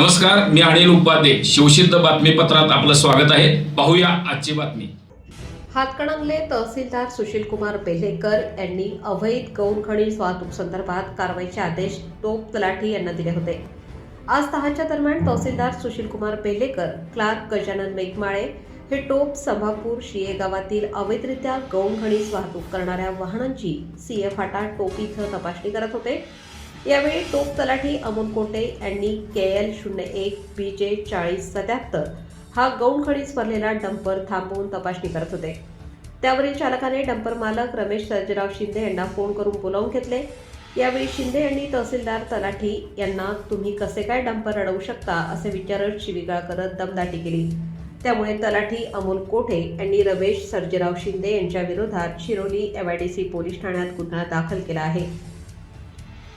नमस्कार, मी अनिल उपाध्ये. शिवसिद्ध बातमीपत्रात आपलं स्वागत आहे. पाहूया आजची बातमी. हातकणंगले तहसीलदार सुशीलकुमार बेल्हेकर यांनी अवैध गौण खनिज वाहतूक संदर्भात कारवाईचे आदेश तोप तलाठी यांना दिले होते. आज 10च्या दरम्यान तहसीलदार सुशीलकुमार बेल्हेकर, क्लार्क गजानन मेघमाळे हे टोप संभापूर शिये गावातील अवैधरित्या गौण खनिज वाहतूक करणाऱ्या वाहनांची सीए फाटा टोप इथं तपासणी करत होते. यावेळी टोप तलाठी अमोल कोटे यांनी KL 01 BJ 4077 हा गौण खनिज भरलेला डंपर थांबवून तपासणी करत होते. त्यावरील चालकाने डंपर मालक रमेश सर्जेराव शिंदे यांना फोन करून बोलावून घेतले. यावेळी शिंदे यांनी तहसीलदार तलाठी यांना तुम्ही कसे काय डंपर अडवू शकता असे विचारत शिवीगाळ करत दमदाटी केली. त्यामुळे तलाठी अमोल कोठे यांनी रमेश सर्जेराव शिंदे यांच्या विरोधात शिरोली MIDC पोलीस ठाण्यात गुन्हा दाखल केला आहे.